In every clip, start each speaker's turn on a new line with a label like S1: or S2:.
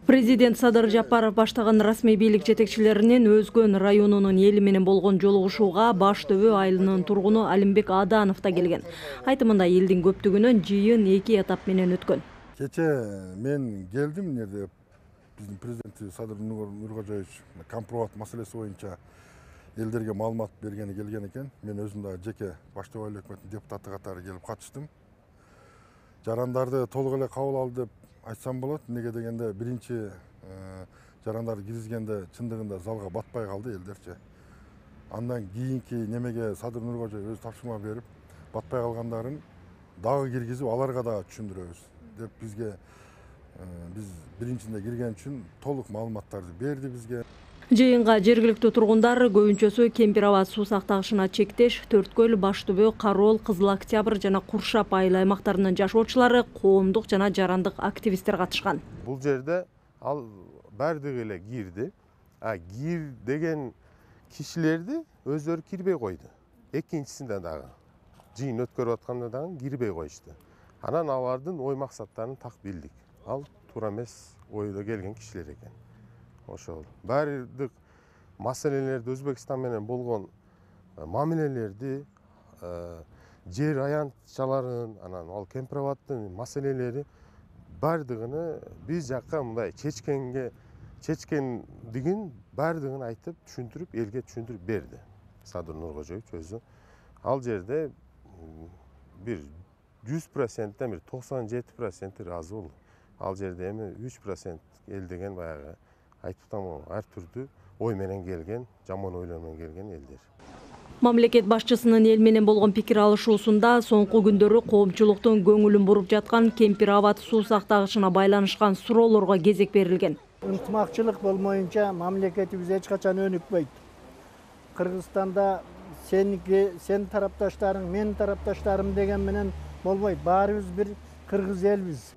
S1: Президент Садыр Жапаров баштаган расмий бийлик жетекчилеринин Өзгөн районунун эли менен болгон жолугушууга Баш Төбө айылынын тургуну Алимбек Аданов да келген. Айтымында элдин көптүгүнөн жыйын 2 этап менен өткөн.
S2: Кече мен келдим жерде биздин президент Садыр Нуркожоевич компромат маселеси боюнча элдерге маалымат бергени келген экен. Мен өзүм да жеке Баш Төбө айыл өкмөтүнүн депутаты катары келип катыштым. Жарандарды толук эле кабыл алды деп айтсам болот. Неге дегенде биринчи жарандарды киргизгенде чындыгында залга батпай калды элдерчи. Андан кийинки немеге Садыр Нуркожоев өзү тапшырма берип, батпай калгандарын дагы киргизип, аларга да түшүндүрөбүз деп бизге биз биринчисинде кирген үчүн толук маалыматтарды берди бизге.
S1: Жыйынга жергиликтүү тургундар көбүнчөсү Кемпир Абад суу сактагычына чектеш, Төрткөл, Баш Төбө, Кароол, Кызыл Октябрь жана Куршап айыл аймактарынын жашоочулары, коомдук жана жарандык активисттер катышкан.
S3: Бул жерде ал бардыгы эле кирди. Кир деген кишилерди өздөрү кирбей койду. Экинчисинде дагы жыйын өткөрүп атканда дагы кирбей коюшту. Анан алардын ой максаттарын так билдик. Ал туура эмес ойдо келген кишилер экен. Ошол бардык маселелерди Өзбекстан менен болгон мамилелерди, жер аянтчаларын, анан ал Кемпир Абадтын маселелери бардыгыны биз жакка мындай чечкендигин бардыгын айтып түшүндүрүп, элге түшүндүрүп берди Садыр Нуркожоевич өзү. Ал жерде бир 100%ден бир 97% ыраазы болду. Ал жерде эми 3% эл деген баягы айтып тамам ар түрдүү ой менен келген, жаман ойлор менен келген элдер.
S1: Мамлекет башчысынын эл менен болгон пикир алышуусунда соңку күндөрү коомчулуктун көңүлүн буруп жаткан Кемпир Абад суу сактагычына байланышкан суроолорго кезек берилген.
S4: Ынтымакчылык болмоюнча мамлекетибиз эч качан өнүкпөйт. Кыргызстанда сен тарапташтарың, мен тарапташтарым деген менен болбойт. Баарыбыз бир кыргыз элбиз.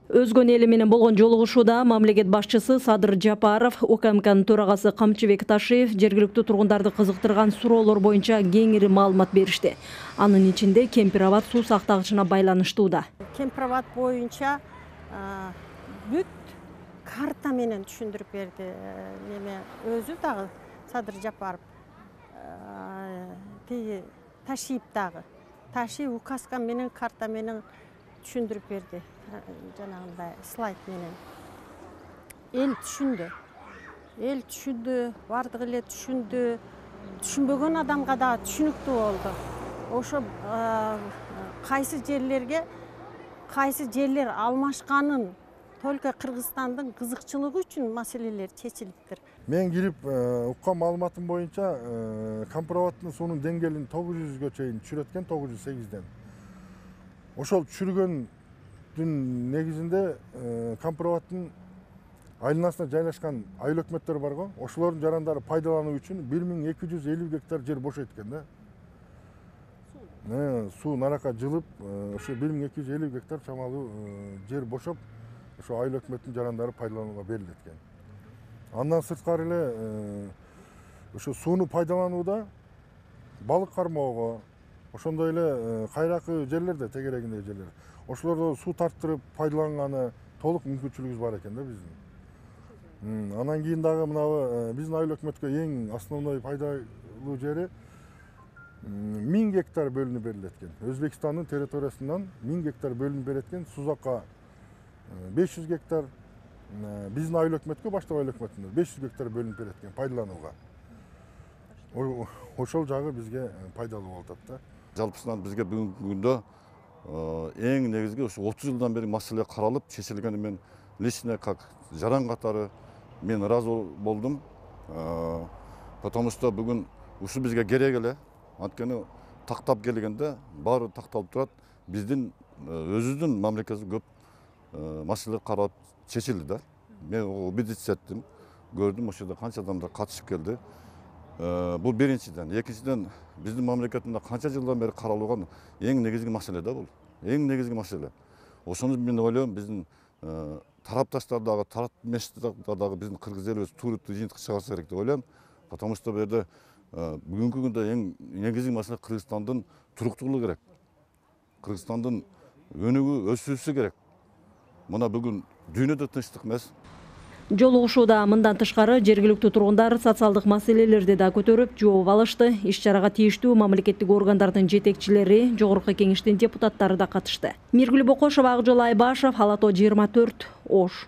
S1: Өзгөн эли менен болгон жолугушууда мамлекет башчысы Садыр Жапаров, УКМКнын төрагасы Камчыбек Ташиев жергиликтүү тургундарды кызыктырган суроолор боюнча кеңири маалымат беришти. Анын ичинде Кемпир Абад суу сактагычына байланыштуу да.
S5: Кемпир Абад боюнча бүт карта менен түшүндүрүп берди. Неме өзү дагы Садыр Жапаров, Ташиев дагы. Ташиев указка менен карта менен түшүндүрүп берди. Жанагындай слайд менен. Эл түшүндү, бардыгы эле түшүндү. Түшүнбөгөн адамга да түшүнүктүү болду. Ошо кайсы жерлер алмашканын только Кыргызстандын кызыкчылыгы үчүн маселелер чечилиптир.
S2: Мен кирип уккан маалыматым боюнча Кемпир Абадтын суунун деңгээлин 900гө чейин түшүрөткөн, 908ден. Ошол түшүргөндүн негизинде Кемпир Абадтын айланасына жайлашкан айыл өкмөттөр бар го. Ошолордун жарандары пайдалануу үчүн 1250 гектар жер бош эткен да. Суу нарака жылып, ошо 1250 гектар чамалуу жер бошоп, ошо айыл өкмөттүн жарандары пайдаланууга берилет экен. Андан сырткары эле ошо сууну пайдаланууда балык кармоого, ошондой эле кайракы жерлерде, тегерегиндеги жерлер. Ошолордо суу тарттырып пайдаланганы толук мүмкүнчүлүгүбүз бар экен да биздин. Анан кийин дагы мынабы биздин айыл өкмөткө эң основной пайдалуу жери 1000 гектар бөлүнүп берилет экен. Өзбекстандын территориясынан 1000 гектар бөлүнүп берилет экен. Сузакка 500 гектар, биздин айыл өкмөткө, Баш Төбө айыл өкмөтүнө 500 гектар бөлүнүп берилет экен пайдаланууга. Ошол жагы бизге пайдалуу болуп атат да.
S6: Жалпысынан бизге бүгүнкү күндө эң негизги ушу 30 жылдан бери маселе каралып, чечилгени мен лично как жаран катары мен ыраазы болдум. Потому что бүгүн ушу бизге керек эле. Анткени тактап келгенде баары такталып турат. Биздин өзүбүздүн мамлекетибиз көп маселелер каралып чечилди да. Мен убедиться еттим, көрдүм, ошол жерде канча адамдар катышып келди. Бул биринчиден. Экинчиден, биздин мамлекетимизде канча жылдан бери каралган эң негизги маселе да бул. Эң негизги маселе. Ошону мен ойлойм, биздин тарапташтар дагы, тарапташтар дагы биздин кыргыз элибиз туруктуу жыйынтыкка чыгарса керек деп ойлойм. Потому что бу жерде бүгүнкү күндө эң негизги маселе Кыргызстандын туруктуулугу керек. Кыргызстандын өнүгүү, өсүүсү керек. Мына бүгүн дүйнөдө тынчтык эмес.
S1: Жолугушууда мындан тышкары жергиликтүү тургундар социалдык маселелерди да көтөрүп жооп алышты. Иш-чарага тийиштүү мамлекеттик органдардын жетекчилери, жогорку кеңештин депутаттары да катышты. Миргүл Бокошева, Акжол Айбашев, Ала Тоо 24, Ош.